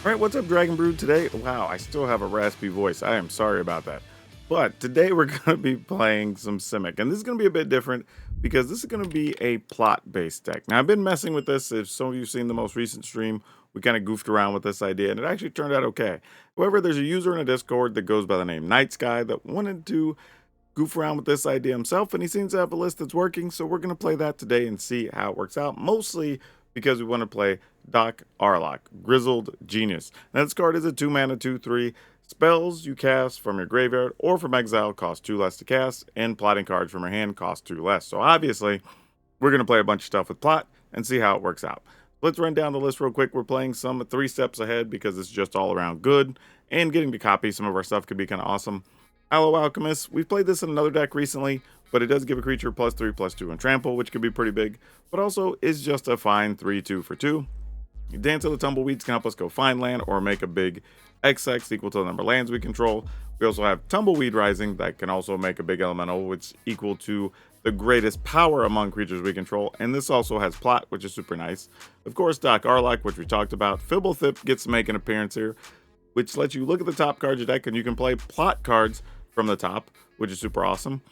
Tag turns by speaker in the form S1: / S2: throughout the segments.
S1: All right, what's up, Dragon Brood? Today, wow, I still have a raspy voice. I am sorry about that. But today we're going to be playing some Simic, and this is going to be a bit different because this is going to be a plot-based deck. Now, I've been messing with this. If some of you have seen the most recent stream, we kind of goofed around with this idea, and it actually turned out okay. However, there's a user in a Discord that goes by the name Night Sky that wanted to goof around with this idea himself, and he seems to have a list that's working, so we're going to play that today and see how it works out, mostly because we want to play Doc Aurlock, Grizzled Genius. Now, this card is a 2-mana 2/3. Spells you cast from your graveyard or from exile cost 2 less to cast, and plotting cards from your hand cost 2 less. So obviously, we're going to play a bunch of stuff with plot and see how it works out. Let's run down the list real quick. We're playing some 3 steps ahead because it's just all around good, and getting to copy some of our stuff could be kind of awesome. Allo Alchemist, we've played this in another deck recently, but it does give a creature +3/+2 and trample, which could be pretty big, but also is just a fine 3/2 for 2. Dance of the Tumbleweeds can help us go find land or make a big XX equal to the number of lands we control. We also have Tumbleweed Rising that can also make a big elemental, which is equal to the greatest power among creatures we control, and this also has plot, which is super nice. Of course, Doc Aurlock, which we talked about. Fblthp gets to make an appearance here, which lets you look at the top cards of your deck, and you can play plot cards from the top, which is super awesome.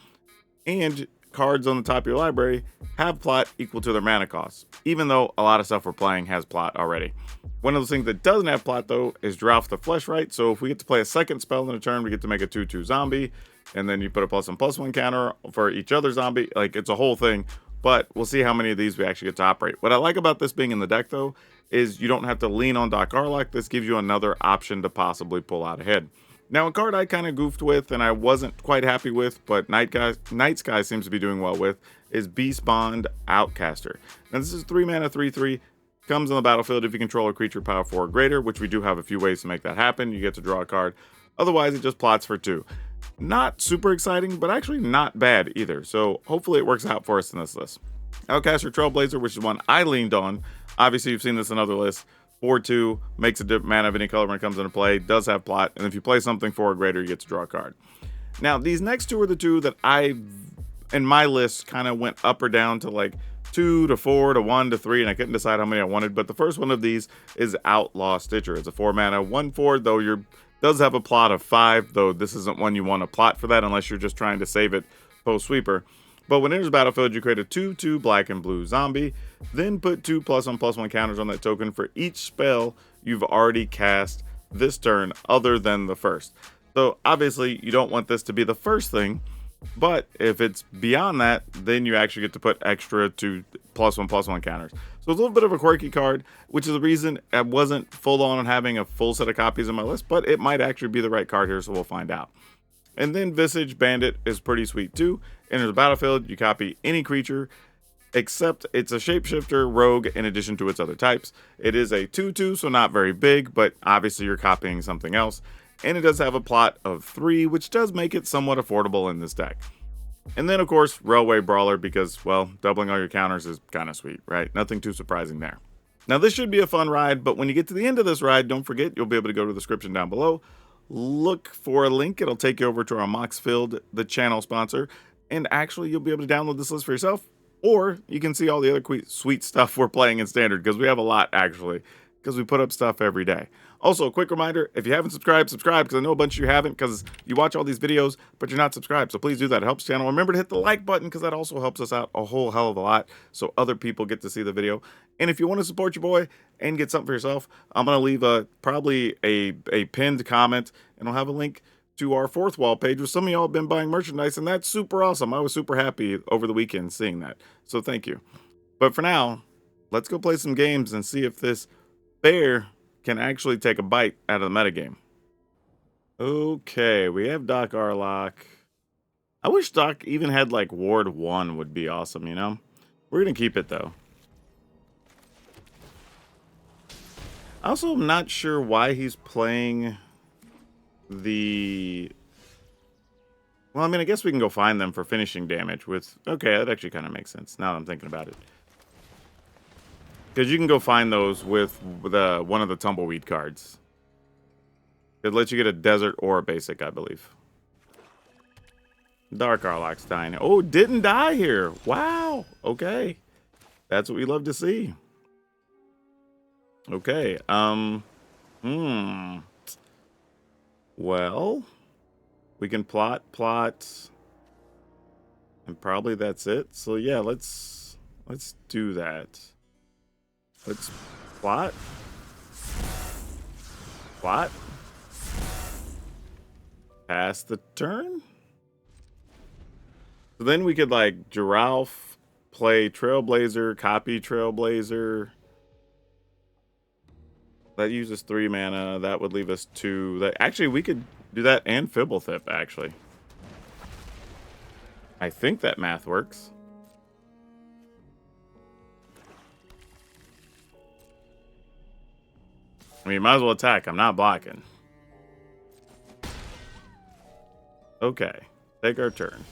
S1: And cards on the top of your library have plot equal to their mana cost, even though a lot of stuff we're playing has plot already. One of those things that doesn't have plot, though, is Drought the Fleshright. So if we get to play a second spell in a turn, we get to make a 2/2 zombie, and then you put a +1/+1 counter for each other zombie. Like, it's a whole thing, but we'll see how many of these we actually get to operate. What I like about this being in the deck, though, is you don't have to lean on Doc Aurlock. This gives you another option to possibly pull out ahead. Now, a card I kind of goofed with and I wasn't quite happy with, but Night Sky seems to be doing well with, is Beast Bond Outcaster. Now, this is 3-mana 3/3. Comes on the battlefield if you control a creature power 4 or greater, which we do have a few ways to make that happen. You get to draw a card. Otherwise, it just plots for 2. Not super exciting, but actually not bad either. So hopefully it works out for us in this list. Outcaster Trailblazer, which is one I leaned on. Obviously, you've seen this in other lists. 4/2, makes a different mana of any color when it comes into play, does have plot, and if you play something 4 or greater, you get to draw a card. Now, these next 2 are the 2 that in my list, kind of went up or down to like 2 to 4 to 1 to 3, and I couldn't decide how many I wanted, but the first one of these is Outlaw Stitcher. It's a 4-mana 1/4, though does have a plot of 5, though this isn't one you want to plot for that unless you're just trying to save it post-sweeper. But when it enters battlefield, you create a 2/2 black and blue zombie, then put 2 +1/+1 counters on that token for each spell you've already cast this turn other than the first. So obviously you don't want this to be the first thing, but if it's beyond that, then you actually get to put extra 2 +1/+1 counters. So it's a little bit of a quirky card, which is the reason I wasn't full on having a full set of copies on my list, but it might actually be the right card here, so we'll find out. And then Visage Bandit is pretty sweet too. Enters the battlefield, you copy any creature, except it's a shapeshifter rogue in addition to its other types. It is a 2/2, so not very big, but obviously you're copying something else. And it does have a plot of 3, which does make it somewhat affordable in this deck. And then, of course, Railway Brawler, because, well, doubling all your counters is kind of sweet, right? Nothing too surprising there. Now, this should be a fun ride, but when you get to the end of this ride, don't forget, you'll be able to go to the description down below. Look for a link. It'll take you over to our Moxfield, the channel sponsor, and actually you'll be able to download this list for yourself, or you can see all the other sweet stuff we're playing in Standard, because we have a lot, actually, because we put up stuff every day. Also, a quick reminder, if you haven't subscribed, subscribe, because I know a bunch of you haven't, because you watch all these videos, but you're not subscribed, so please do that. It helps the channel. Remember to hit the like button, because that also helps us out a whole hell of a lot, so other people get to see the video. And if you want to support your boy and get something for yourself, I'm going to leave probably a pinned comment, and I'll have a link to our 4th wall page where some of y'all have been buying merchandise, and that's super awesome. I was super happy over the weekend seeing that, so thank you. But for now, let's go play some games and see if this bear can actually take a bite out of the metagame. Okay, we have Doc Aurlock. I wish Doc even had like Ward 1 would be awesome, you know? We're going to keep it though. I also am not sure why he's playing the... Well, I mean, I guess we can go find them for finishing damage with... Okay, that actually kind of makes sense now that I'm thinking about it. Because you can go find those with one of the Tumbleweed cards. It lets you get a desert or a basic, I believe. Dark Aurlock's dying. Oh, didn't die here. Wow. Okay. That's what we love to see. Okay. Hmm. Well, we can plot, and probably that's it. So yeah, let's do that. Let's plot, pass the turn. So then we could like Giralf, play Trailblazer, copy Trailblazer. That uses 3 mana. That would leave us 2. That actually we could do that and Fblthp actually. I think that math works. I mean, might as well attack. I'm not blocking. Okay, take our turn.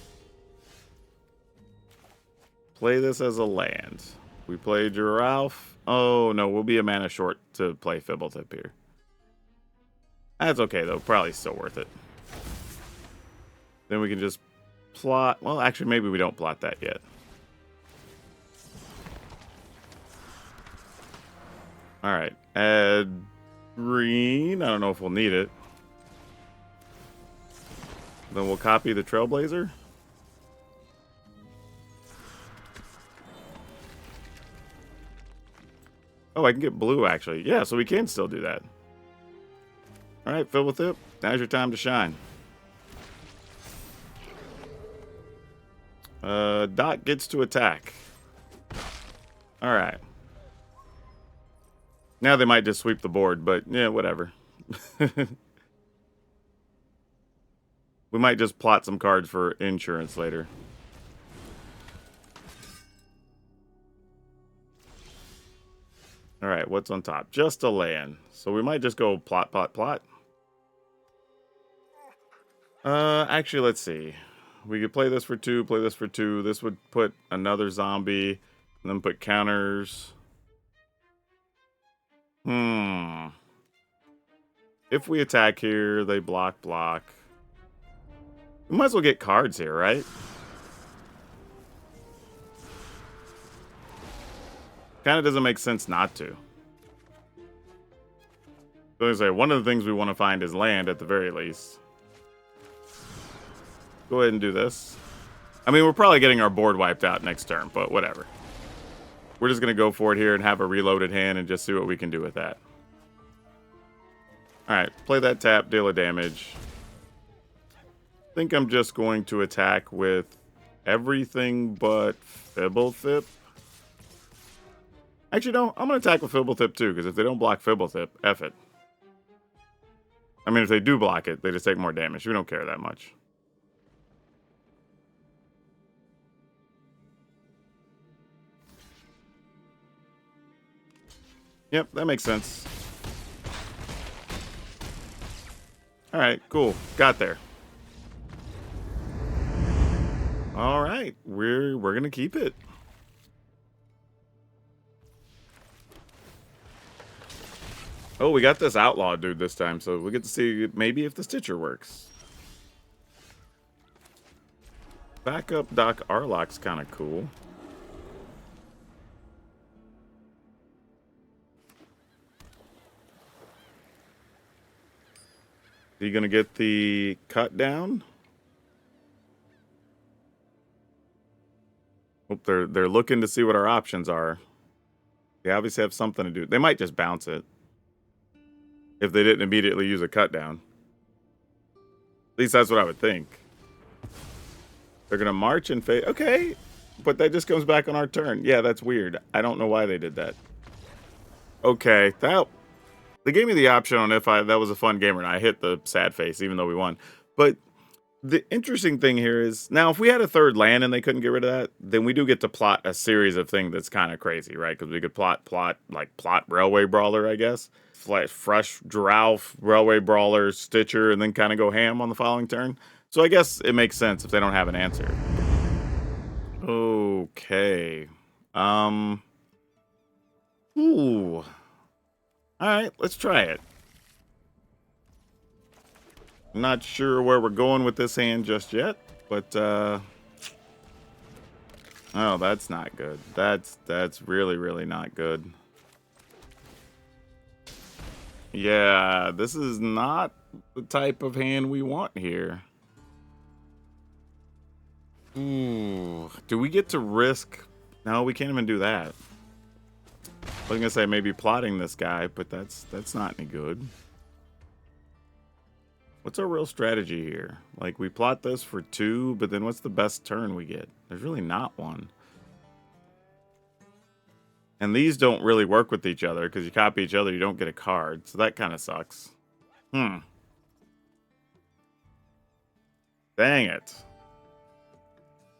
S1: Play this as a land. We play Giralf. Oh, no, we'll be a mana short to play Fblthp here. That's okay, though. Probably still worth it. Then we can just plot. Well, actually, maybe we don't plot that yet. All right. Add green. I don't know if we'll need it. Then we'll copy the Trailblazer. Oh, I can get blue, actually. Yeah, so we can still do that. All right, Fblthp, now's your time to shine. Doc gets to attack. All right. Now they might just sweep the board, but yeah, whatever. We might just plot some cards for insurance later. All right, what's on top? Just a land. So we might just go plot. Actually, let's see. We could play this for 2, play this for 2. This would put another zombie, and then put counters. If we attack here, they block. We might as well get cards here, right? Kind of doesn't make sense not to. So I say, one of the things we want to find is land at the very least. Go ahead and do this. I mean, we're probably getting our board wiped out next turn, but whatever. We're just going to go for it here and have a reloaded hand and just see what we can do with that. Alright, play that tap, deal a damage. I think I'm just going to attack with everything but Fblthp. Actually, no, I'm going to attack with Fblthp too, because if they don't block Fblthp, F it. I mean, if they do block it, they just take more damage. We don't care that much. Yep, that makes sense. All right, cool. Got there. All right, we're gonna keep it. Oh, we got this outlaw dude this time, so we get to see maybe if the Stitcher works. Backup Doc Aurlock's kind of cool. Are you gonna get the cut down? Oh, they're looking to see what our options are. They obviously have something to do. They might just bounce it if they didn't immediately use a cut down. At least that's what I would think. They're gonna march and fade. Okay, but that just comes back on our turn. Yeah, that's weird. I don't know why they did that. Okay, they gave me the option on if that was a fun game or not. I hit the sad face even though we won. But the interesting thing here is, now if we had a third land and they couldn't get rid of that, then we do get to plot a series of things that's kind of crazy, right? Because we could plot Railway Brawler, I guess. Fresh Giralf, Railway Brawler, Stitcher, and then kind of go ham on the following turn. So I guess it makes sense if they don't have an answer. Okay. Ooh. Alright, let's try it. I'm not sure where we're going with this hand just yet, but oh, that's not good. That's really, really not good. Yeah, this is not the type of hand we want here. Ooh, do we get to risk? No, we can't even do that. I was gonna say maybe plotting this guy, but that's not any good. What's our real strategy here? Like, we plot this for 2, but then what's the best turn we get? There's really not one. And these don't really work with each other, because you copy each other, you don't get a card. So that kind of sucks. Dang it.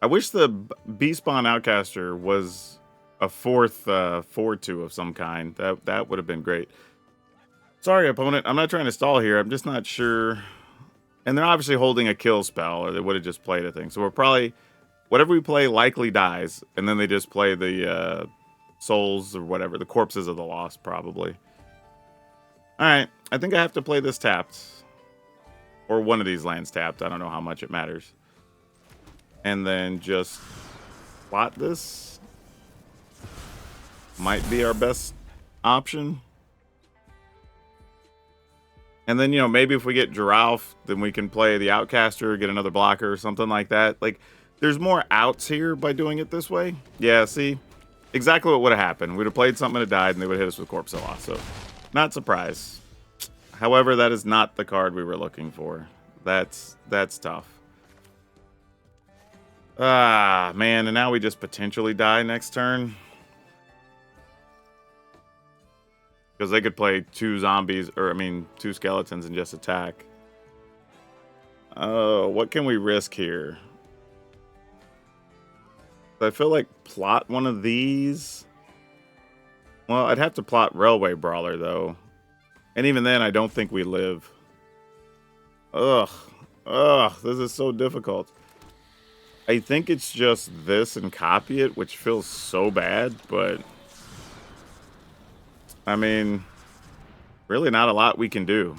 S1: I wish the B-Spawn Outcaster was a fourth 4-2 of some kind. That would have been great. Sorry, opponent. I'm not trying to stall here. I'm just not sure. And they're obviously holding a kill spell, or they would have just played a thing. So we're probably... Whatever we play likely dies, and then they just play the souls or whatever. The corpses of the lost, probably. Alright, I think I have to play this tapped. Or one of these lands tapped. I don't know how much it matters. And then just plot this. Might be our best option. And then, you know, maybe if we get Giralf, then we can play the Outcaster, get another blocker or something like that. Like, there's more outs here by doing it this way. Yeah, see? Exactly what would have happened. We'd have played something and it died, and they would hit us with Corpse Loss. So, not surprised. However, that is not the card we were looking for. That's tough. Ah, man, and now we just potentially die next turn. Because they could play 2 zombies, or I mean, 2 skeletons and just attack. Oh, what can we risk here? I feel like plot one of these. Well, I'd have to plot Railway Brawler, though. And even then, I don't think we live. Ugh. Ugh, this is so difficult. I think it's just this and copy it, which feels so bad, but... I mean, really not a lot we can do.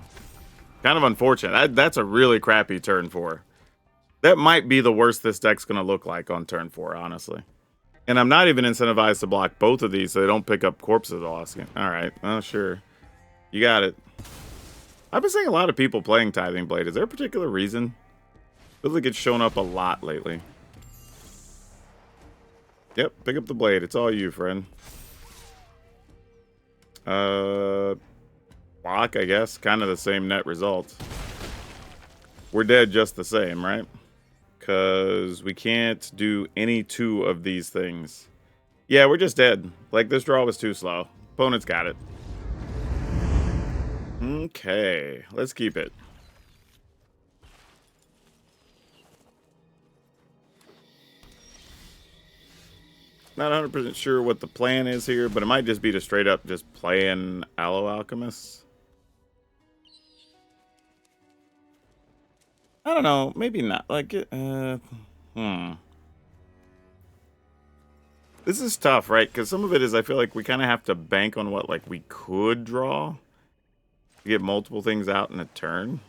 S1: Kind of unfortunate. That's a really crappy turn 4. That might be the worst this deck's going to look like on turn 4, honestly. And I'm not even incentivized to block both of these so they don't pick up Corpses Lost. Alright, well, sure. You got it. I've been seeing a lot of people playing Tithing Blade. Is there a particular reason? Feels like it's shown up a lot lately. Yep, pick up the blade. It's all you, friend. Block, I guess. Kind of the same net result. We're dead just the same, right? Because we can't do any 2 of these things. Yeah, we're just dead. Like, this draw was too slow. Opponent's got it. Okay, let's keep it. Not 100% sure what the plan is here, but it might just be to straight up just playing Allo Alchemist. I don't know, maybe not. Like, This is tough, right? Because some of it is I feel like we kind of have to bank on what, like, we could draw. To get multiple things out in a turn.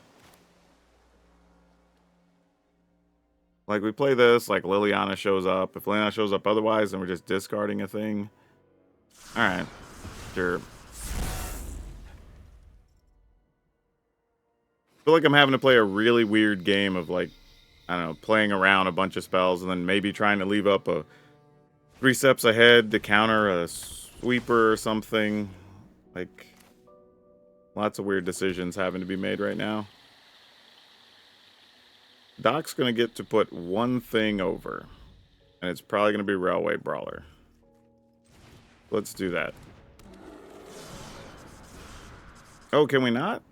S1: Like, we play this, like, Liliana shows up. If Liliana shows up otherwise, then we're just discarding a thing. Alright. Sure. I feel like I'm having to play a really weird game of, like, I don't know, playing around a bunch of spells and then maybe trying to leave up a 3 steps ahead to counter a sweeper or something. Like, lots of weird decisions having to be made right now. Doc's going to get to put one thing over. And it's probably going to be Railway Brawler. Let's do that. Oh, can we not?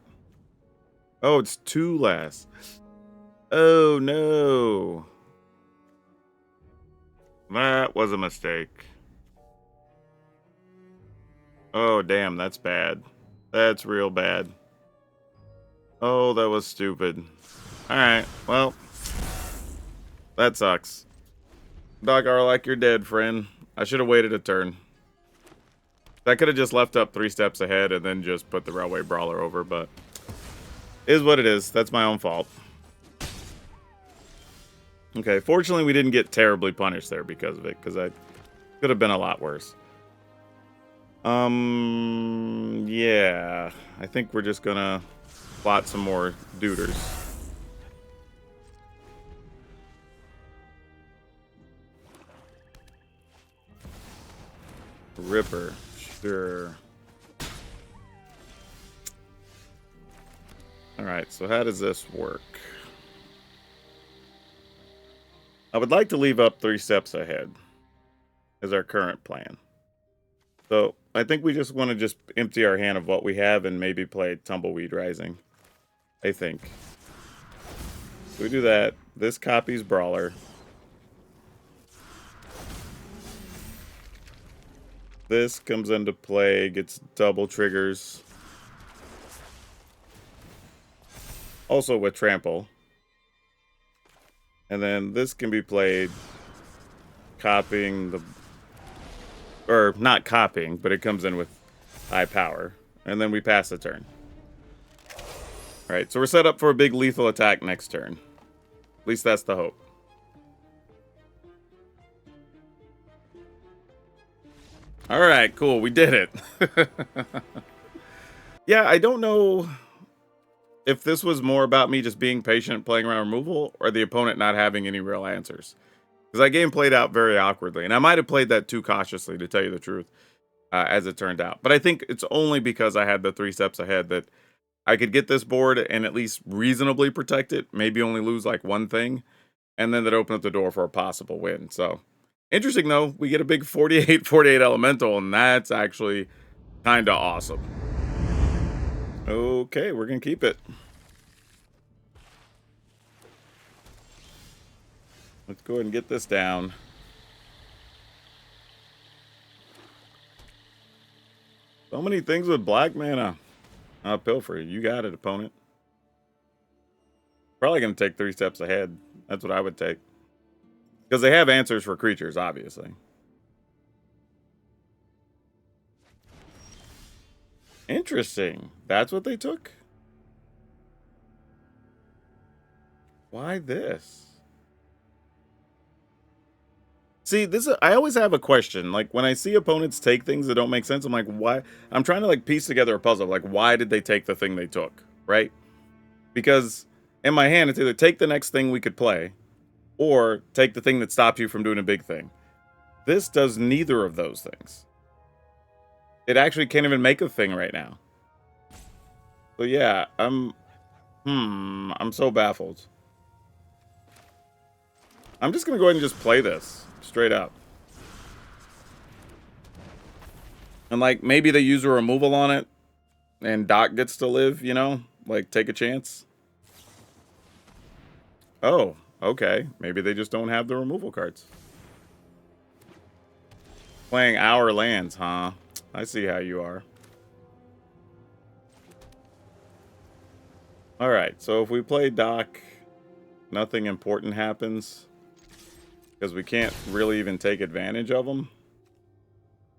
S1: Oh, it's 2 less. Oh, no. That was a mistake. Oh, damn, that's bad. That's real bad. Oh, that was stupid. Alright, well. That sucks. Doc Aurlock, you're dead, friend. I should have waited a turn. I could have just left up 3 steps ahead and then just put the Railway Brawler over, but... is what it is. That's my own fault. Okay, fortunately we didn't get terribly punished there because of it, because I could have been a lot worse. Yeah. I think we're just gonna plot some more duders. Ripper. Sure. Alright, so how does this work? I would like to leave up 3 steps ahead as our current plan. So I think we just want to just empty our hand of what we have and maybe play Tumbleweed Rising. I think. So we do that. This copies Brawler. This comes into play, gets double triggers. Also with Trample. And then this can be played copying the... Or not copying, but it comes in with high power. And then we pass the turn. Alright, so we're set up for a big lethal attack next turn. At least that's the hope. Alright, cool. We did it. Yeah, I don't know if this was more about me just being patient playing around removal or the opponent not having any real answers. Because that game played out very awkwardly. And I might have played that too cautiously, to tell you the truth, as it turned out. But I think it's only because I had the 3 steps ahead that I could get this board and at least reasonably protect it. Maybe only lose like one thing. And then that opened up the door for a possible win. So, interesting though. We get a big 48-48 elemental. And that's actually kind of awesome. Okay, we're going to keep it. Let's go ahead and get this down. So many things with black mana. Pilfer, you got it, opponent. Probably going to take 3 steps ahead. That's what I would take. Because they have answers for creatures, obviously. Interesting. That's what they took? Why this? See, I always have a question. Like, when I see opponents take things that don't make sense, I'm like, why? I'm trying to, like, piece together a puzzle. Like, why did they take the thing they took, right? Because in my hand, it's either take the next thing we could play, or take the thing that stops you from doing a big thing. This does neither of those things. It actually can't even make a thing right now. So yeah, I'm so baffled. I'm just gonna go ahead and just play this straight up. And like maybe they use a removal on it and Doc gets to live, you know? Like take a chance. Oh, okay. Maybe they just don't have the removal cards. Playing our lands, huh? I see how you are. Alright, so if we play Doc, nothing important happens. Because we can't really even take advantage of them.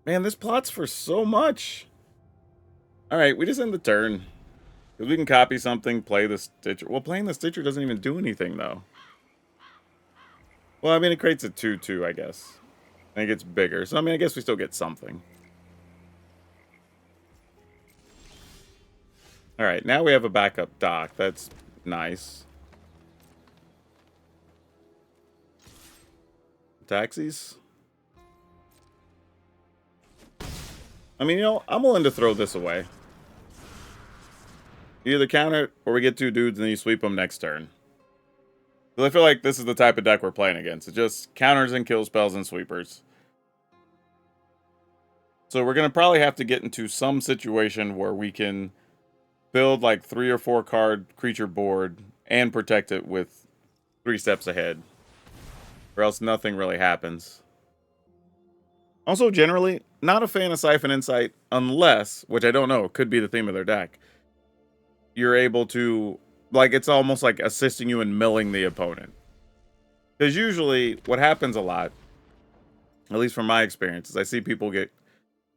S1: Man, this plots for so much. Alright, we just end the turn. Because we can copy something, play the Stitcher. Well, playing the Stitcher doesn't even do anything, though. Well, I mean, it creates a 2-2, I guess. And it gets bigger. So, I mean, I guess we still get something. Alright, now we have a backup Doc. That's nice. Taxis? I mean, you know, I'm willing to throw this away. You either counter it, or we get 2 dudes and then you sweep them next turn. Because I feel like this is the type of deck we're playing against. It just counters and kill spells and sweepers. So we're going to probably have to get into some situation where we can build like 3 or 4 card creature board and protect it with 3 steps ahead. Or else nothing really happens. Also, generally, not a fan of Siphon Insight unless, which I don't know, could be the theme of their deck, you're able to, like, it's almost like assisting you in milling the opponent. Because usually, what happens a lot, at least from my experience, is I see people get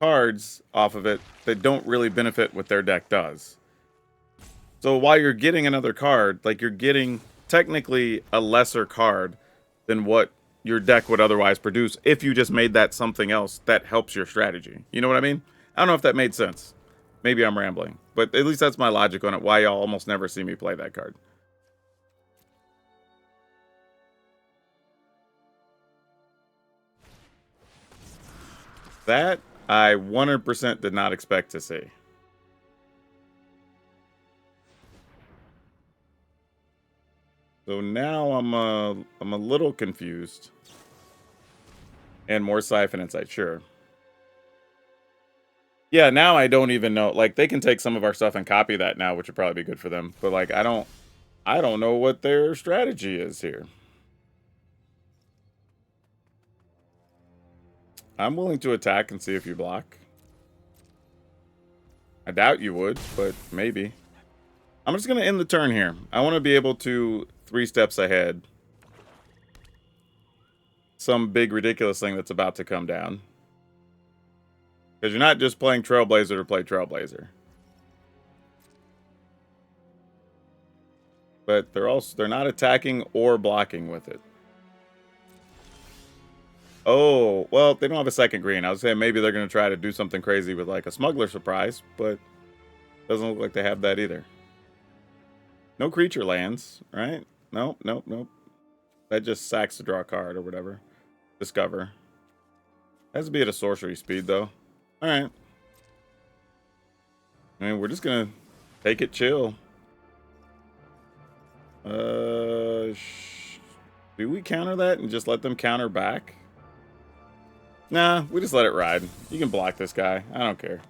S1: cards off of it that don't really benefit what their deck does. So while you're getting another card, like, you're getting technically a lesser card than what your deck would otherwise produce if you just made that something else that helps your strategy. You know what I mean? I don't know if that made sense. Maybe I'm rambling, but at least that's my logic on it, why y'all almost never see me play that card. That I 100% did not expect to see. So now I'm a little confused. And more Siphon Insight, sure. Yeah, now I don't even know. Like, they can take some of our stuff and copy that now, which would probably be good for them. But like, I don't know what their strategy is here. I'm willing to attack and see if you block. I doubt you would, but maybe. I'm just going to end the turn here. I want to be able to 3 steps ahead some big ridiculous thing that's about to come down. Because you're not just playing Trailblazer to play Trailblazer. But they're not attacking or blocking with it. Oh, well, they don't have a second green. I was saying maybe they're going to try to do something crazy with like a Smuggler Surprise, but doesn't look like they have that either. No creature lands, right? Nope, nope, nope. That just sacks to draw a card or whatever. Discover. Has to be at a sorcery speed, though. Alright. I mean, we're just gonna take it chill. Do we counter that and just let them counter back? Nah, we just let it ride. You can block this guy. I don't care.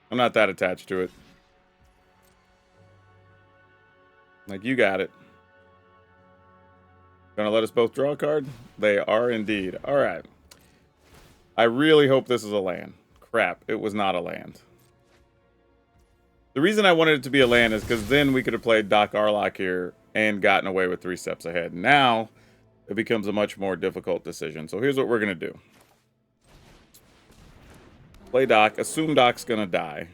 S1: I'm not that attached to it. Like, you got it. Gonna let us both draw a card? They are indeed. Alright. I really hope this is a land. Crap, it was not a land. The reason I wanted it to be a land is because then we could have played Doc Aurlock here and gotten away with 3 steps ahead. Now, it becomes a much more difficult decision. So here's what we're going to do. Play Doc. Assume Doc's going to die.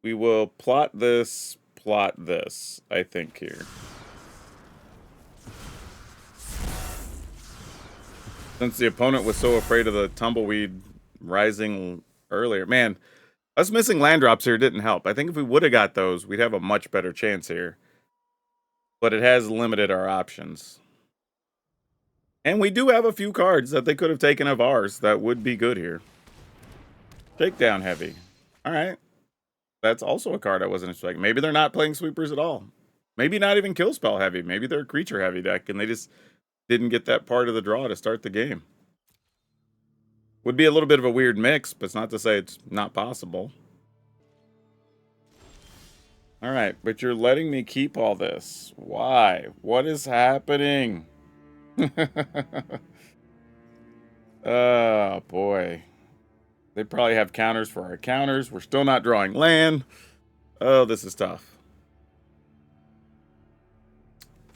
S1: We will plot this, I think, here. Since the opponent was so afraid of the Tumbleweed rising earlier. Man, us missing land drops here didn't help. I think if we would have got those, we'd have a much better chance here. But it has limited our options. And we do have a few cards that they could have taken of ours that would be good here. Takedown heavy. Alright. That's also a card I wasn't expecting. Maybe they're not playing sweepers at all. Maybe not even kill spell heavy. Maybe they're a creature heavy deck and they just didn't get that part of the draw to start the game. Would be a little bit of a weird mix, but it's not to say it's not possible. Alright, but you're letting me keep all this. Why? What is happening? Oh, boy. They probably have counters for our counters. We're still not drawing land. Oh, this is tough.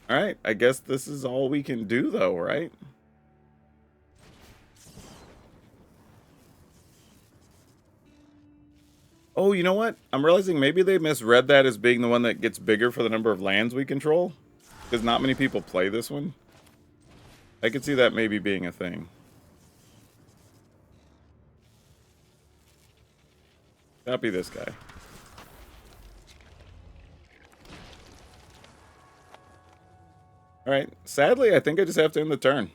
S1: Alright, I guess this is all we can do, though, right? Oh, you know what? I'm realizing maybe they misread that as being the one that gets bigger for the number of lands we control. Because not many people play this one. I could see that maybe being a thing. Copy this guy. Alright, sadly, I think I just have to end the turn.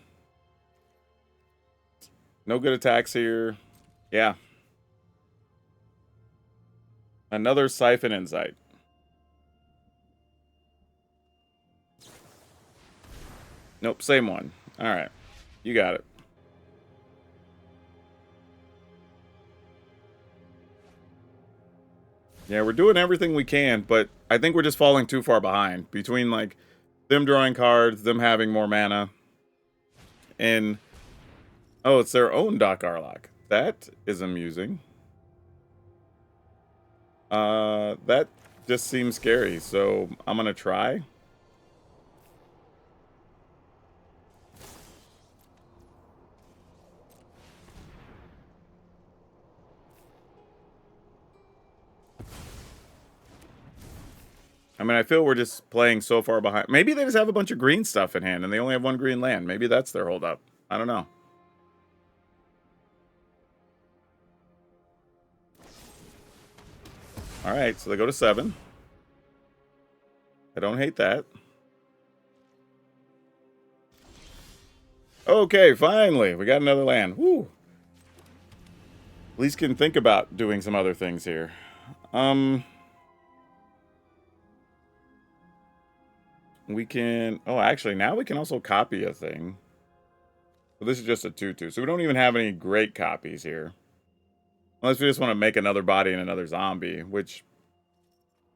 S1: No good attacks here. Yeah. Another Siphon Insight. Nope, same one. Alright, you got it. Yeah, we're doing everything we can, but I think we're just falling too far behind. Between, like, them drawing cards, them having more mana. And, oh, it's their own Doc Aurlock. That is amusing. That just seems scary, so I'm gonna try. I mean, I feel we're just playing so far behind. Maybe they just have a bunch of green stuff in hand and they only have 1 green land. Maybe that's their holdup. I don't know. All right, so they go to 7. I don't hate that. Okay, finally, we got another land. Woo! At least can think about doing some other things here. We can... Oh, actually, now we can also copy a thing. But this is just a 2/2, so we don't even have any great copies here. Unless we just want to make another body and another zombie, which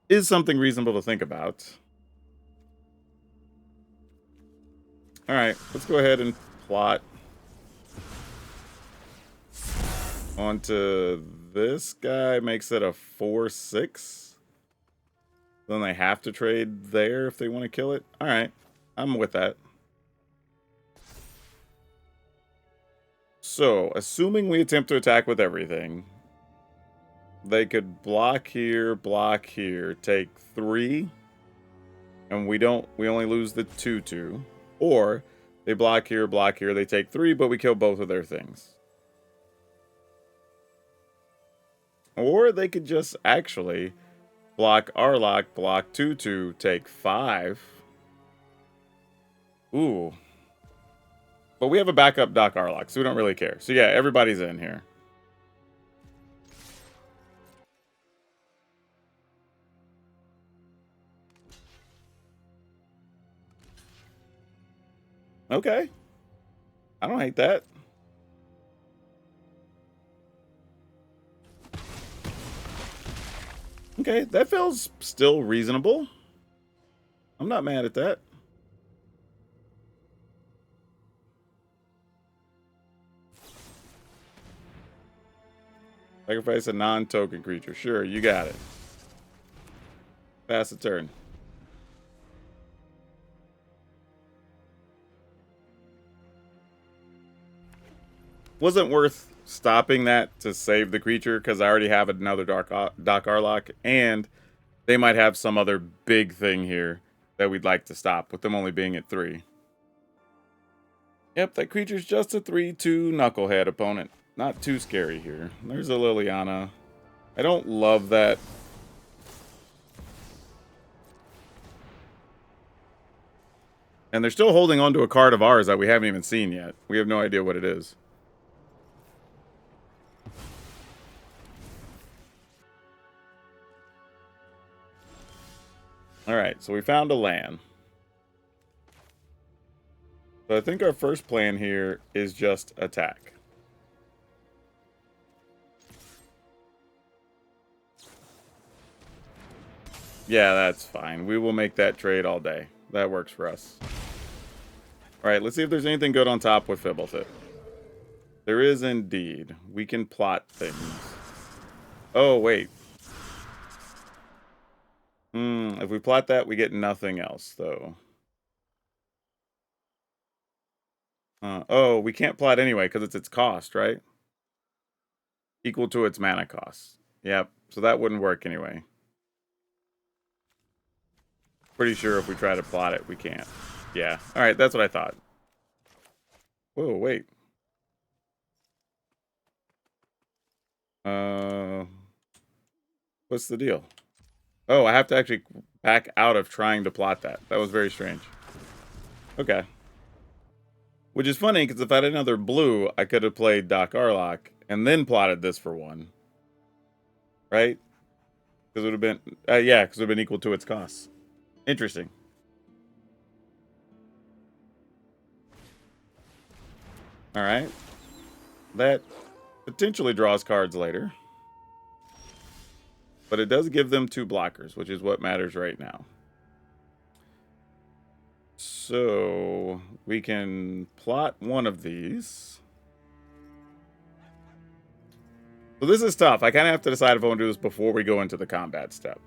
S1: is something reasonable to think about. Alright, let's go ahead and plot onto this guy. Makes it a 4/6. Then they have to trade there if they want to kill it. Alright, I'm with that. So, assuming we attempt to attack with everything, they could block here, take 3, and we only lose the 2/2. Or they block here, they take 3, but we kill both of their things. Or they could just actually block Aurlock, block 2/2, take 5. Ooh. But we have a backup Doc Aurlock, so we don't really care. So yeah, everybody's in here. Okay. I don't hate that. Okay, that feels still reasonable. I'm not mad at that. Sacrifice a non-token creature. Sure, you got it. Pass the turn. Wasn't worth stopping that to save the creature because I already have another Doc Aurlock, and they might have some other big thing here that we'd like to stop, with them only being at 3. Yep, that creature's just a 3/2 knucklehead opponent. Not too scary here. There's a Liliana. I don't love that. And they're still holding on to a card of ours that we haven't even seen yet. We have no idea what it is. Alright, so we found a land. So I think our first plan here is just attack. Yeah, that's fine. We will make that trade all day. That works for us. Alright, let's see if there's anything good on top with Fblthp. There is indeed. We can plot things. Oh, wait. If we plot that, we get nothing else, though. Oh, we can't plot anyway, because it's its cost, right? Equal to its mana cost. Yep, so that wouldn't work anyway. Pretty sure if we try to plot it, we can't. Yeah, alright, that's what I thought. Whoa, wait. What's the deal? Oh, I have to actually back out of trying to plot that. That was very strange. Okay. Which is funny, because if I had another blue, I could have played Doc Aurlock and then plotted this for 1. Right? Because it would have been... yeah, because it would have been equal to its cost. Interesting. Alright. That potentially draws cards later. But it does give them 2 blockers, which is what matters right now. So we can plot one of these. So this is tough. I kind of have to decide if I want to do this before we go into the combat step.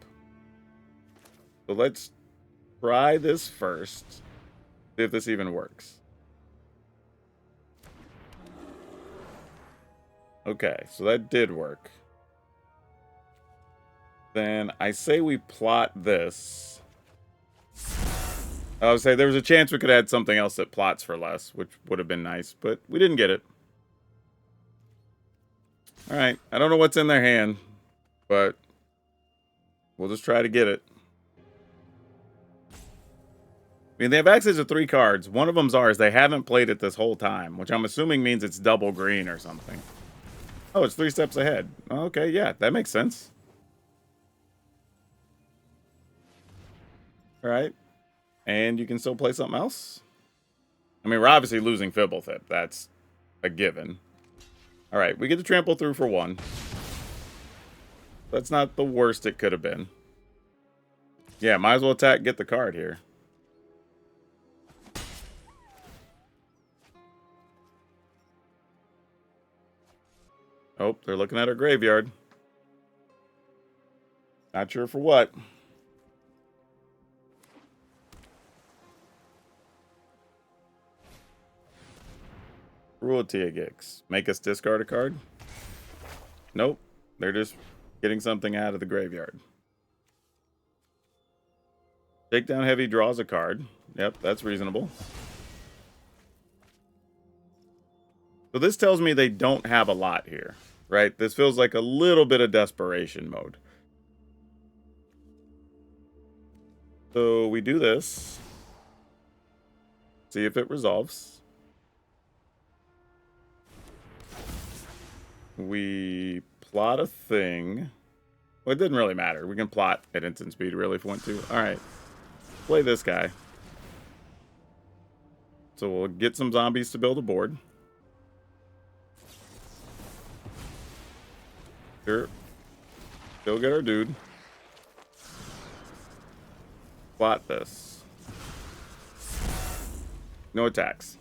S1: So let's try this first. See if this even works. Okay, so that did work. Then I say we plot this. I would say there was a chance we could add something else that plots for less, which would have been nice, but we didn't get it. Alright, I don't know what's in their hand, but We'll just try to get it. I mean, they have access to 3 cards. One of them's ours. They haven't played it this whole time, which I'm assuming means it's double green or something. Oh, it's 3 steps ahead. Okay, yeah, that makes sense. All right. And you can still play something else? I mean, we're obviously losing Fblthp. That's a given. All right, we get to trample through for 1. That's not the worst it could have been. Yeah, might as well attack, get the card here. Oh, they're looking at our graveyard. Not sure for what. Cruelty gigs. Make us discard a card? Nope. They're just getting something out of the graveyard. Takedown Heavy draws a card. Yep, that's reasonable. So this tells me they don't have a lot here, right? This feels like a little bit of desperation mode. So we do this. See if it resolves. We plot a thing. Well, it didn't really matter. We can plot at instant speed, really, if we want to. All right. Play this guy. So we'll get some zombies to build a board. Sure. Still get our dude. Plot this. No attacks.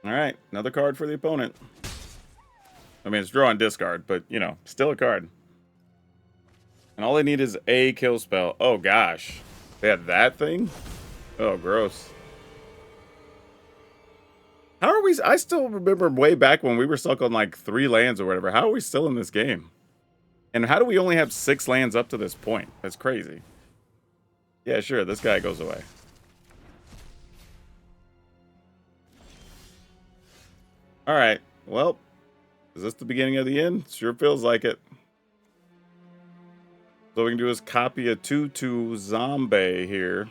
S1: Alright, another card for the opponent. I mean, it's draw and discard, but, you know, still a card. And all they need is a kill spell. Oh, gosh. They had that thing? Oh, gross. How are we... I still remember way back when we were stuck on, like, 3 lands or whatever. How are we still in this game? And how do we only have 6 lands up to this point? That's crazy. Yeah, sure, this guy goes away. Alright, well, is this the beginning of the end? Sure feels like it. So we can do is copy a 2/2 zombie here.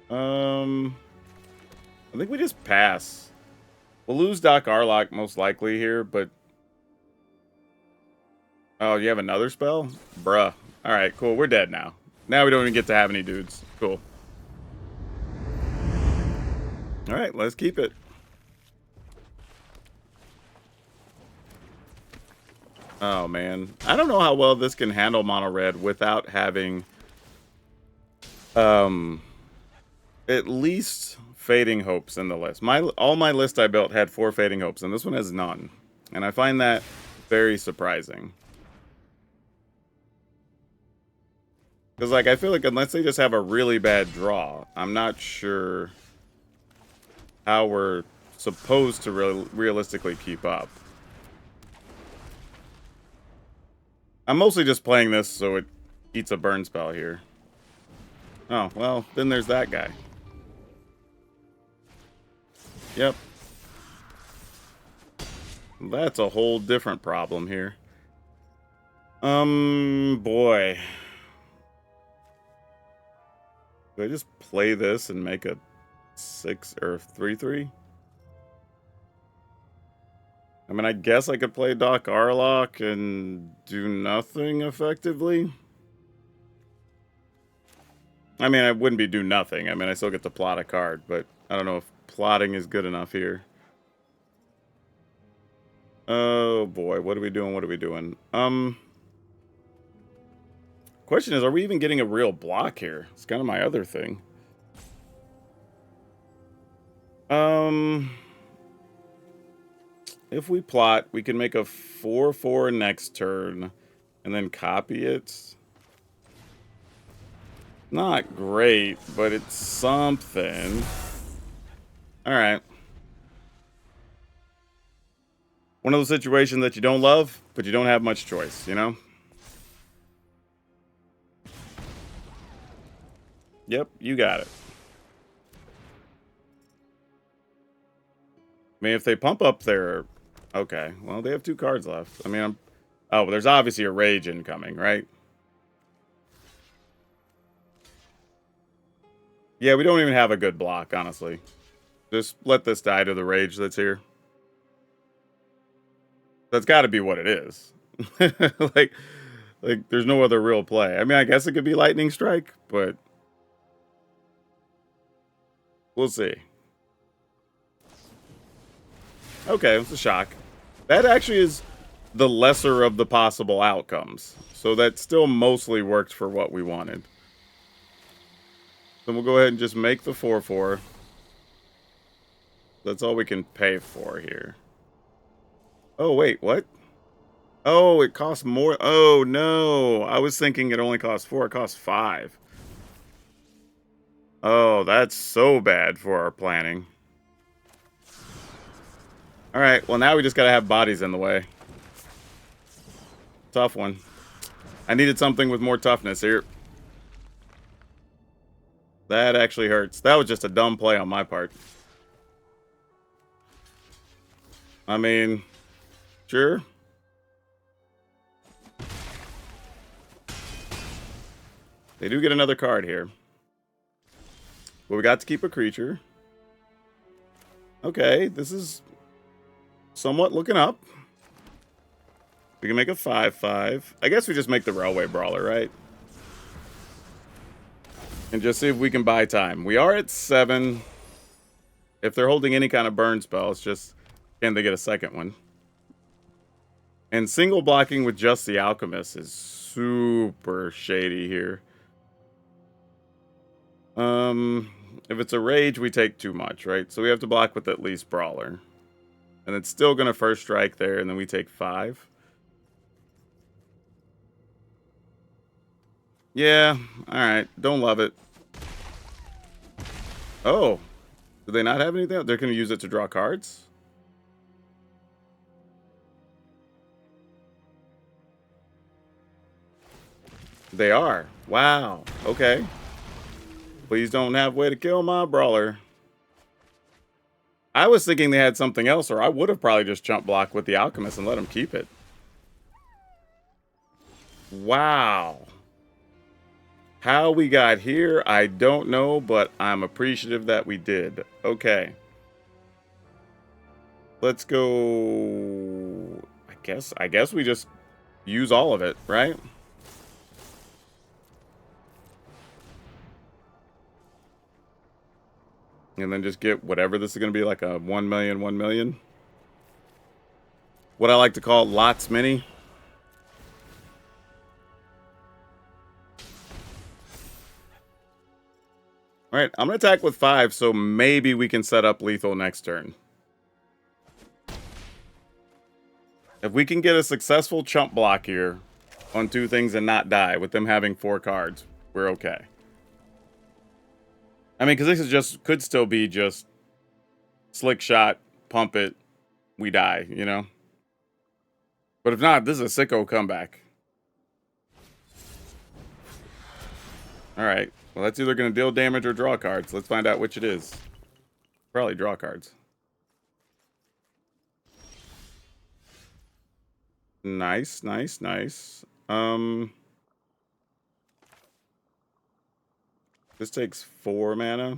S1: I think we just pass. We'll lose Doc Aurlock most likely here, but... Oh, you have another spell? Bruh. Alright, cool, we're dead now. Now we don't even get to have any dudes. Cool. Alright, let's keep it. Oh, man. I don't know how well this can handle mono red without having... at least Fading Hopes in the list. All my list I built had 4 Fading Hopes, and this one has none. And I find that very surprising. Because, like, I feel like unless they just have a really bad draw, I'm not sure how we're supposed to realistically keep up. I'm mostly just playing this so it eats a burn spell here. Oh, well, then there's that guy. Yep. That's a whole different problem here. Boy. Do I just play this and make a 6 or 3/3? I mean, I guess I could play Doc Aurlock and do nothing effectively. I mean, I wouldn't be do nothing. I mean, I still get to plot a card, but I don't know if plotting is good enough here. Oh boy, what are we doing? What are we doing? Question is, are we even getting a real block here? It's kind of my other thing. If we plot, we can make a 4/4 next turn and then copy it. Not great, but it's something. All right. One of those situations that you don't love, but you don't have much choice, you know? Yep, you got it. I mean, if they pump up their Okay, well, they have 2 cards left. I mean, oh, there's obviously a Rage incoming, right? Yeah, we don't even have a good block, honestly. Just let this die to the Rage that's here. That's got to be what it is. like, like, there's no other real play. I mean, I guess it could be Lightning Strike, but we'll see. Okay, it's a shock. That actually is the lesser of the possible outcomes. So that still mostly worked for what we wanted. Then we'll go ahead and just make the 4/4. That's all we can pay for here. Oh, wait, what? Oh, it costs more. Oh, no. I was thinking it only costs 4. It costs 5. Oh, that's so bad for our planning. All right, well, now we just got to have bodies in the way. Tough one. I needed something with more toughness here. That actually hurts. That was just a dumb play on my part. I mean, sure. They do get another card here. But we got to keep a creature. Okay, this is somewhat looking up. We can make a 5/5. I guess we just make the Railway Brawler, right? And just see if we can buy time. We are at 7. If they're holding any kind of burn spells, just can they get a second one? And single blocking with just the Alchemist is super shady here. If it's a Rage, we take too much, right? So we have to block with at least Brawler. And it's still going to first strike there, and then we take 5. Yeah, alright. Don't love it. Oh. Do they not have anything? They're going to use it to draw cards? They are. Wow. Okay. Please don't have way to kill my Brawler. I was thinking they had something else, or I would have probably just jump blocked with the Alchemist and let him keep it. Wow. How we got here, I don't know, but I'm appreciative that we did. Okay. Let's go. I guess we just use all of it, right? And then just get whatever this is going to be, like a 1 million, 1 million. What I like to call lots mini. All right, I'm going to attack with 5, so maybe we can set up lethal next turn. If we can get a successful chump block here on 2 things and not die with them having 4 cards, we're okay. I mean, because this is just could still be just slick shot, pump it, we die, you know? But if not, this is a sicko comeback. All right. Well, that's either going to deal damage or draw cards. Let's find out which it is. Probably draw cards. Nice, nice, nice. This takes 4 mana.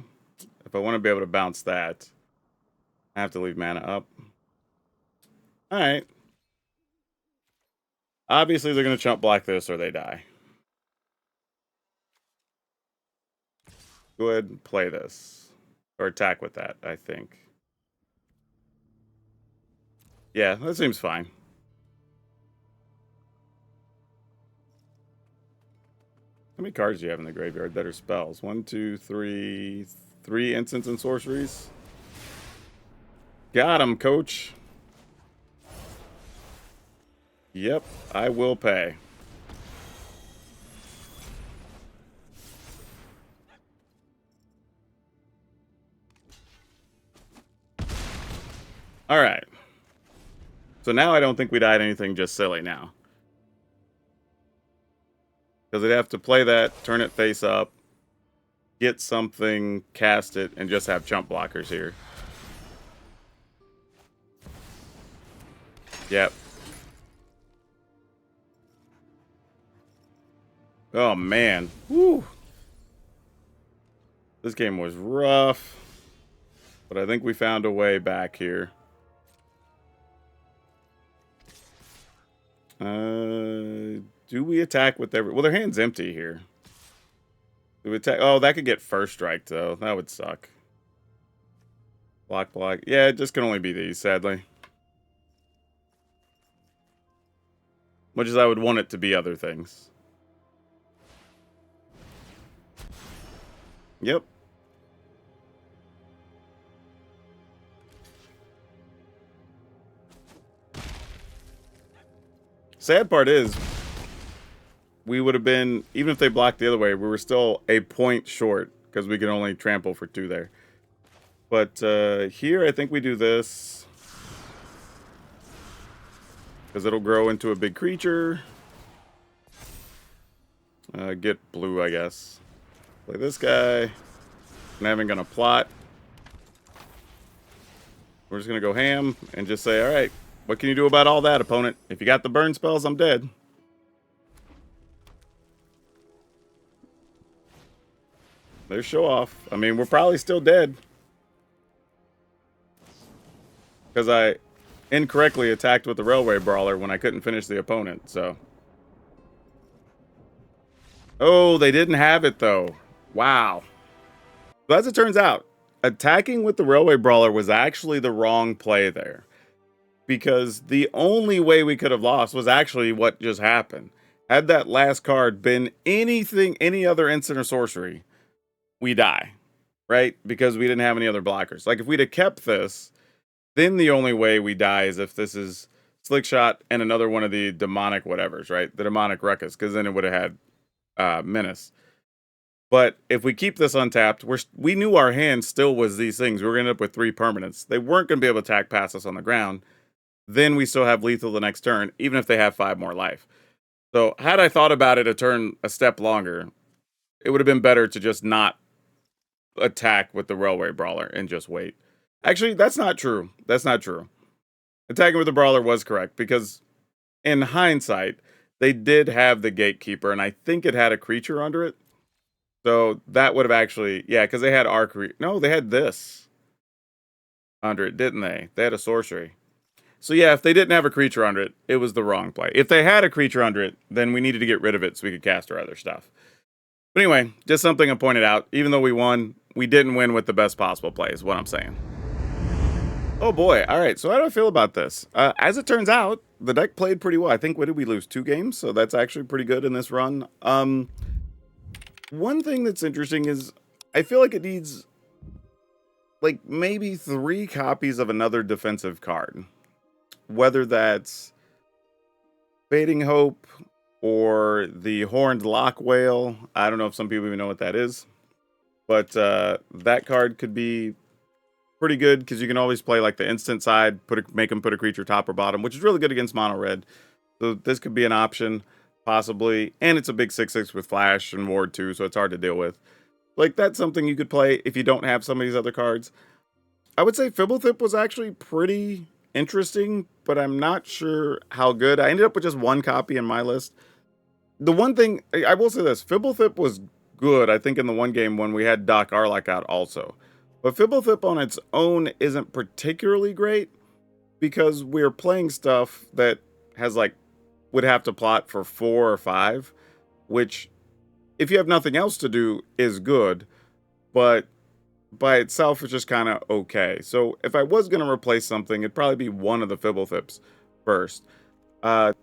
S1: If I want to be able to bounce that, I have to leave mana up. All right. Obviously, they're going to chump block this or they die. Go ahead and play this. Or attack with that, I think. Yeah, that seems fine. How many cards do you have in the graveyard that are spells? 1, 2, 3... 3 instants and sorceries? Got him, coach. Yep, I will pay. All right. So now I don't think we died anything just silly now. Because they'd have to play that, turn it face up, get something, cast it, and just have chump blockers here. Yep. Oh, man. Woo. This game was rough. But I think we found a way back here. Do we attack with every... Well, their hand's empty here. Do we attack... Oh, that could get first strike, though. That would suck. Block, block. Yeah, it just can only be these, sadly. Much as I would want it to be other things. Yep. Sad part is, we would have been, even if they blocked the other way, we were still a point short because we could only trample for 2 there. But here, I think we do this because it'll grow into a big creature. Get blue, I guess. Play this guy. I'm not even gonna plot. We're just gonna go ham and just say, all right, what can you do about all that, opponent? If you got the burn spells, I'm dead. There's show off. I mean, we're probably still dead. Because I incorrectly attacked with the Railway Brawler when I couldn't finish the opponent, so. Oh, they didn't have it, though. Wow. But as it turns out, attacking with the Railway Brawler was actually the wrong play there. Because the only way we could have lost was actually what just happened. Had that last card been anything, any other instant or sorcery, we die. Right? Because we didn't have any other blockers. Like, if we'd have kept this, then the only way we die is if this is Slick Shot and another one of the demonic whatevers, right? The demonic ruckus, because then it would have had Menace. But if we keep this untapped, we knew our hand still was these things. We were going to end up with 3 permanents. They weren't going to be able to attack past us on the ground. Then we still have lethal the next turn, even if they have 5 more life. So had I thought about it a step longer, it would have been better to just not attack with the Railway Brawler and just wait. Actually, that's not true. That's not true. Attacking with the Brawler was correct, because in hindsight, they did have the Gatekeeper, and I think it had a creature under it. So that would have actually, yeah, because they had Archery. No, they had this under it, didn't they? They had a sorcery. So yeah, if they didn't have a creature under it, it was the wrong play. If they had a creature under it, then we needed to get rid of it so we could cast our other stuff. But anyway, just something I pointed out. Even though we won, we didn't win with the best possible play, is what I'm saying. Oh boy, all right, so how do I feel about this? As it turns out, the deck played pretty well. I think, what did we lose? 2 games? So that's actually pretty good in this run. One thing that's interesting is, I feel like it needs, like, maybe 3 copies of another defensive card. Whether that's Fading Hope or the Horned Lock Whale. I don't know if some people even know what that is. But that card could be pretty good, because you can always play like the instant side, make them put a creature top or bottom, which is really good against mono red. So this could be an option, possibly. And it's a big 6/6 with flash and ward too, so it's hard to deal with. Like, that's something you could play if you don't have some of these other cards. I would say Fblthp was actually pretty interesting, but I'm not sure how good. I ended up with just 1 copy in my list. The one thing, I will say this, Fblthp was good, I think, in the one game when we had Doc Aurlock out also. But Fblthp on its own isn't particularly great, because we're playing stuff that has, like, would have to plot for 4 or 5, which, if you have nothing else to do, is good, but by itself is just kind of okay. So if I was going to replace something, it'd probably be one of the Fblthps first. Allo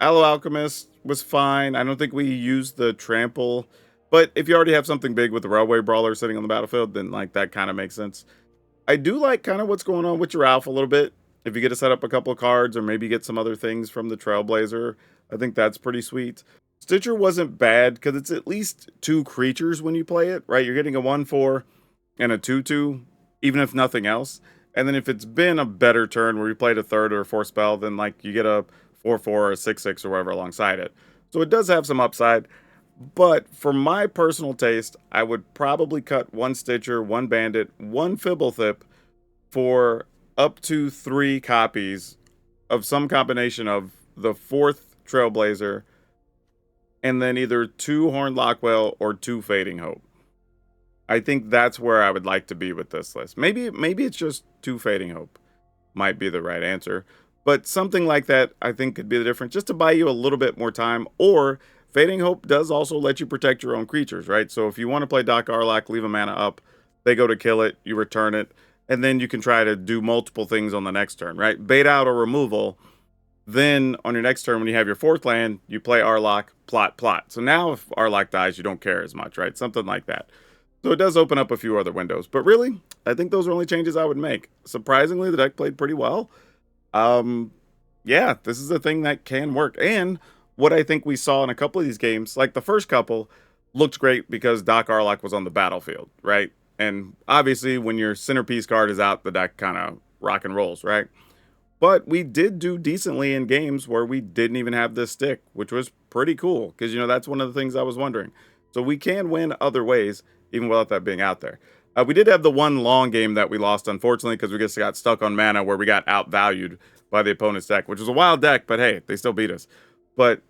S1: Alchemist was fine. I don't think we used the trample, but if you already have something big with the Railway Brawler sitting on the battlefield, then like that kind of makes sense. I do like kind of what's going on with your Alpha a little bit. If you get to set up a couple of cards, or maybe get some other things from the Trailblazer, I think that's pretty sweet. Stitcher wasn't bad, because it's at least 2 creatures when you play it, right? You're getting a 1/4 and a 2/2, even if nothing else. And then if it's been a better turn where you played a 3rd or a 4th spell, then like you get a 4/4 or a 6/6 or whatever alongside it. So it does have some upside. But for my personal taste, I would probably cut 1 Stitcher, 1 Bandit, 1 Fblthp for up to 3 copies of some combination of the 4th Trailblazer and then either 2 Horned Lockwell or 2 Fading Hope. I think that's where I would like to be with this list. Maybe it's just 2 Fading Hope might be the right answer. But something like that I think could be the difference, just to buy you a little bit more time. Or Fading Hope does also let you protect your own creatures, right? So if you want to play Doc Aurlock, leave a mana up, they go to kill it, you return it, and then you can try to do multiple things on the next turn, right? Bait out or removal. Then on your next turn, when you have your 4th land, you play Aurlock, plot. So now if Aurlock dies, you don't care as much, right? Something like that. So it does open up a few other windows. But really, I think those are only changes I would make. Surprisingly, the deck played pretty well. Yeah, this is a thing that can work. And what I think we saw in a couple of these games, like the first couple, looked great because Doc Aurlock was on the battlefield, right? And obviously, when your centerpiece card is out, the deck kind of rock and rolls, right? But we did do decently in games where we didn't even have this stick, which was pretty cool because, you know, that's one of the things I was wondering. So we can win other ways, even without that being out there. We did have the one long game that we lost, unfortunately, because we just got stuck on mana where we got outvalued by the opponent's deck, which was a wild deck, but hey, they still beat us. But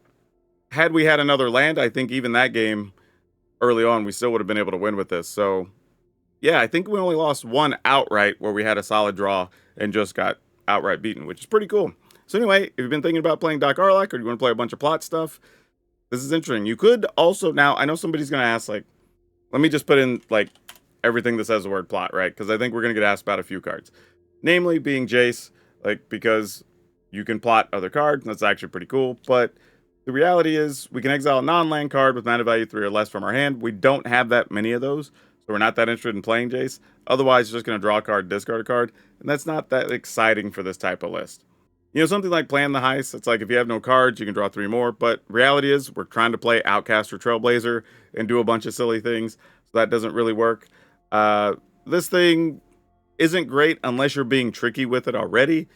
S1: had we had another land, I think even that game early on, we still would have been able to win with this. So yeah, I think we only lost one outright where we had a solid draw and just got outright beaten, which is pretty cool. So anyway, if you've been thinking about playing Doc Aurlock or you want to play a bunch of plot stuff, this is interesting. You could also, now I know somebody's going to ask, like, let me just put in like everything that says the word plot, right? Because I think we're going to get asked about a few cards. Namely being Jace, like, because you can plot other cards, and that's actually pretty cool. But the reality is we can exile a non-land card with mana value 3 or less from our hand. We don't have that many of those, so we're not that interested in playing Jace. Otherwise, you're just going to draw a card, discard a card, and that's not that exciting for this type of list. You know, something like Plan the Heist, it's like if you have no cards, you can draw 3 more, but reality is we're trying to play Outcast or Trailblazer and do a bunch of silly things, so that doesn't really work. This thing isn't great unless you're being tricky with it already,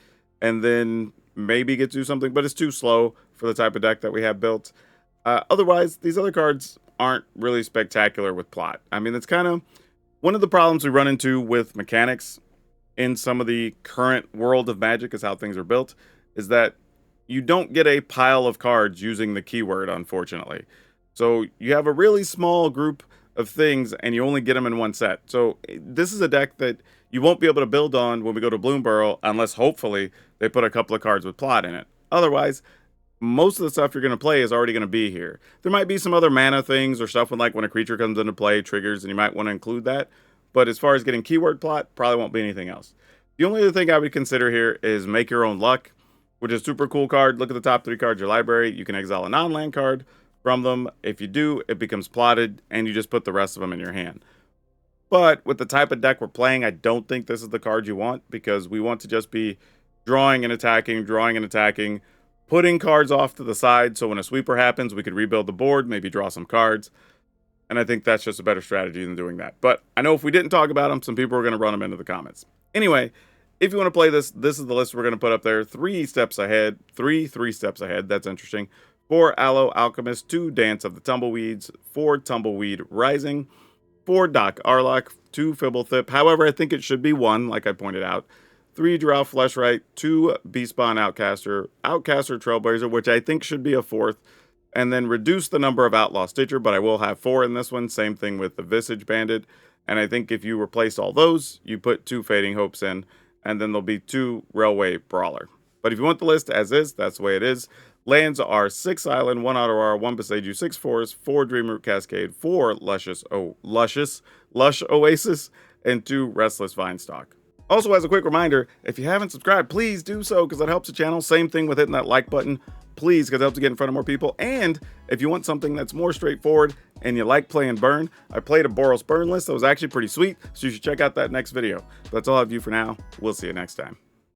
S1: and then maybe get to do something, but it's too slow for the type of deck that we have built. Otherwise, these other cards aren't really spectacular with plot. I mean, it's kind of one of the problems we run into with mechanics in some of the current world of Magic is how things are built, is that you don't get a pile of cards using the keyword, unfortunately. So you have a really small group of things and you only get them in one set. So this is a deck that you won't be able to build on when we go to Bloomburrow unless hopefully they put a couple of cards with plot in it. Otherwise, most of the stuff you're going to play is already going to be here. There might be some other mana things or stuff when, like, when a creature comes into play, triggers, and you might want to include that. But as far as getting keyword plot, probably won't be anything else. The only other thing I would consider here is Make Your Own Luck, which is a super cool card. Look at the top 3 cards of your library. You can exile a non-land card from them. If you do, it becomes plotted, and you just put the rest of them in your hand. But with the type of deck we're playing, I don't think this is the card you want, because we want to just be drawing and attacking, putting cards off to the side, so when a sweeper happens, we could rebuild the board, maybe draw some cards. And I think that's just a better strategy than doing that. But I know if we didn't talk about them, some people are going to run them into the comments. Anyway, if you want to play this, this is the list we're going to put up there. 3 steps ahead. 3 steps ahead. That's interesting. 4 Aloe Alchemist. 2 Dance of the Tumbleweeds. 4 Tumbleweed Rising. 4 Doc Aurlock. 2 Fblthp. However, I think it should be 1, like I pointed out. 3 Drow Fleshright. 2 Beastpawn Outcaster. Outcaster Trailblazer, which I think should be a 4th. And then reduce the number of Outlaw Stitcher, but I will have 4 in this one. Same thing with the Visage Bandit. And I think if you replace all those, you put 2 Fading Hopes in, and then there'll be 2 Railway Brawler. But if you want the list as is, that's the way it is. Lands are 6 Island, 1 Otawara, 1 Boseiju, 6 Forest, 4 Dreamroot Cascade, 4 Lush Oasis, and 2 Restless Vinestock. Also, as a quick reminder, if you haven't subscribed, please do so, because that helps the channel. Same thing with hitting that like button, please, because it helps to get in front of more people. And if you want something that's more straightforward and you like playing Burn, I played a Boros Burn list that was actually pretty sweet, so you should check out that next video. But that's all I have for you for now. We'll see you next time.